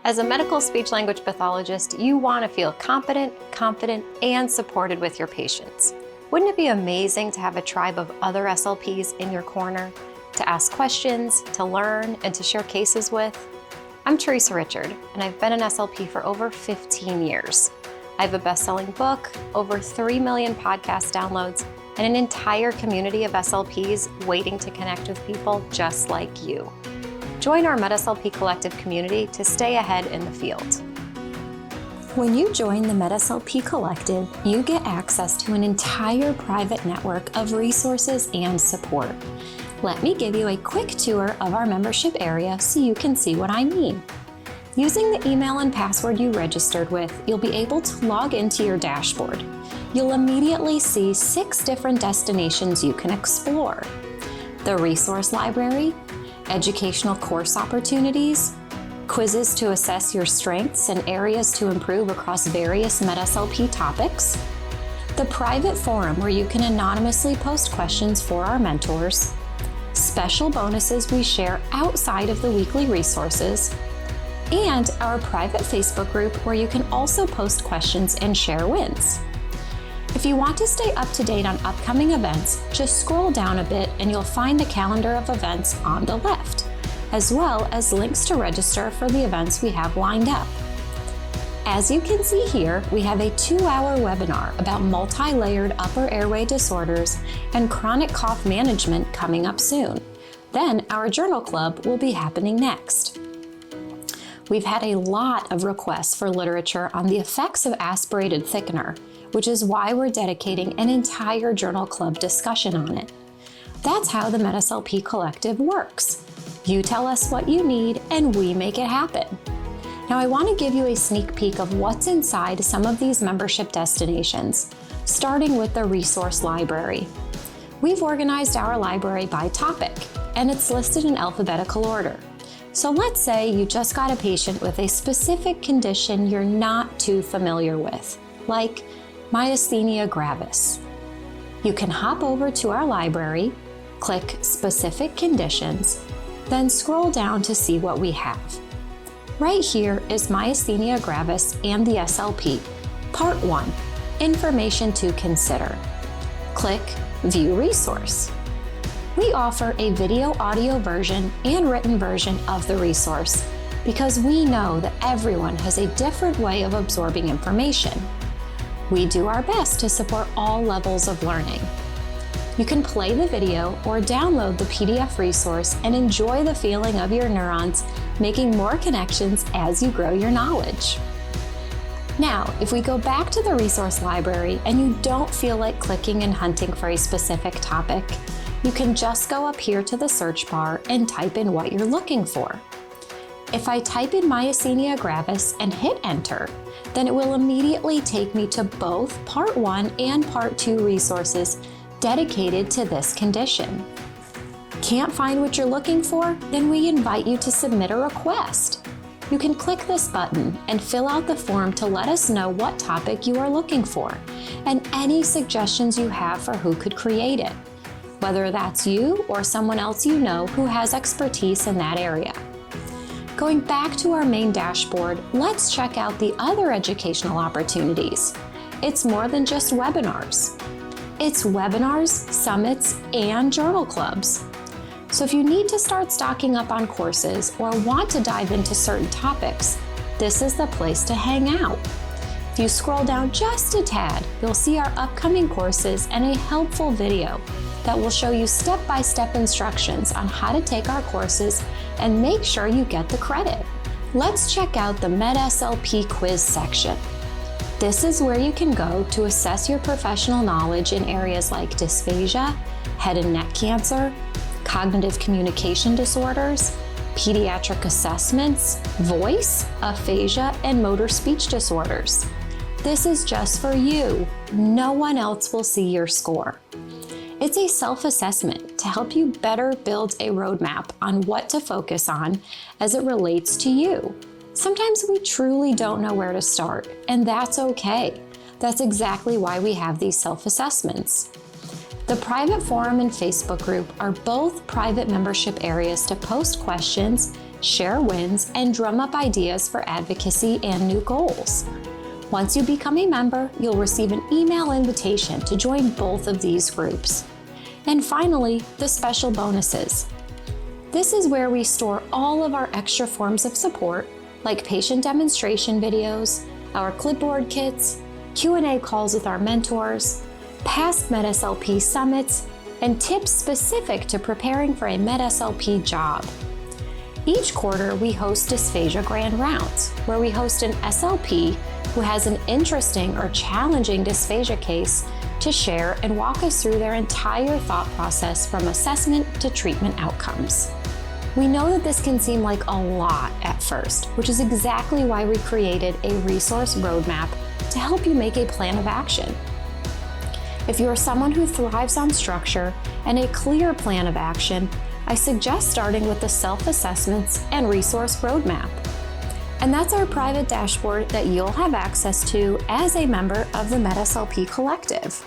As a medical speech-language pathologist, you want to feel competent, confident, and supported with your patients. Wouldn't it be amazing to have a tribe of other SLPs in your corner, to ask questions, to learn, and to share cases with? I'm Teresa Richard, and I've been an SLP for over 15 years. I have a best-selling book, over 3 million podcast downloads, and an entire community of SLPs waiting to connect with people just like you. Join our MedSLP Collective community to stay ahead in the field. When you join the MedSLP Collective, you get access to an entire private network of resources and support. Let me give you a quick tour of our membership area so you can see what I mean. Using the email and password you registered with, you'll be able to log into your dashboard. You'll immediately see 6 different destinations you can explore: the resource library, educational course opportunities, quizzes to assess your strengths and areas to improve across various MedSLP topics, the private forum where you can anonymously post questions for our mentors, special bonuses we share outside of the weekly resources, and our private Facebook group where you can also post questions and share wins. If you want to stay up to date on upcoming events, just scroll down a bit and you'll find the calendar of events on the left, as well as links to register for the events we have lined up. As you can see here, we have a 2-hour webinar about multi-layered upper airway disorders and chronic cough management coming up soon. Then our journal club will be happening next. We've had a lot of requests for literature on the effects of aspirated thickener, which is why we're dedicating an entire journal club discussion on it. That's how the MedSLP Collective works. You tell us what you need and we make it happen. Now I want to give you a sneak peek of what's inside some of these membership destinations, starting with the resource library. We've organized our library by topic, and it's listed in alphabetical order. So let's say you just got a patient with a specific condition you're not too familiar with, like myasthenia gravis. You can hop over to our library, click Specific Conditions, then scroll down to see what we have. Right here is myasthenia gravis and the SLP, Part 1, Information to Consider. Click View Resource. We offer a video-audio version and written version of the resource because we know that everyone has a different way of absorbing information. We do our best to support all levels of learning. You can play the video or download the PDF resource and enjoy the feeling of your neurons making more connections as you grow your knowledge. Now, if we go back to the resource library and you don't feel like clicking and hunting for a specific topic, you can just go up here to the search bar and type in what you're looking for. If I type in myasthenia gravis and hit enter, then it will immediately take me to both Part 1 and Part 2 resources dedicated to this condition. Can't find what you're looking for? Then we invite you to submit a request. You can click this button and fill out the form to let us know what topic you are looking for and any suggestions you have for who could create it, whether that's you or someone else you know who has expertise in that area. Going back to our main dashboard, let's check out the other educational opportunities. It's more than just webinars. It's webinars, summits, and journal clubs. So if you need to start stocking up on courses or want to dive into certain topics, this is the place to hang out. If you scroll down just a tad, you'll see our upcoming courses and a helpful video that will show you step-by-step instructions on how to take our courses and make sure you get the credit. Let's check out the MedSLP quiz section. This is where you can go to assess your professional knowledge in areas like dysphagia, head and neck cancer, cognitive communication disorders, pediatric assessments, voice, aphasia, and motor speech disorders. This is just for you. No one else will see your score. It's a self-assessment to help you better build a roadmap on what to focus on as it relates to you. Sometimes we truly don't know where to start, and that's okay. That's exactly why we have these self-assessments. The private forum and Facebook group are both private membership areas to post questions share wins, and drum up ideas for advocacy and new goals. Once you become a member, you'll receive an email invitation to join both of these groups. And finally, the special bonuses. This is where we store all of our extra forms of support, like patient demonstration videos, our clipboard kits, Q&A calls with our mentors, past MedSLP summits, and tips specific to preparing for a MedSLP job. Each quarter, we host Dysphagia Grand Rounds, where we host an SLP who has an interesting or challenging dysphagia case to share and walk us through their entire thought process from assessment to treatment outcomes. We know that this can seem like a lot at first, which is exactly why we created a resource roadmap to help you make a plan of action. If you are someone who thrives on structure and a clear plan of action, I suggest starting with the self-assessments and resource roadmap. And that's our private dashboard that you'll have access to as a member of the MedSLP Collective.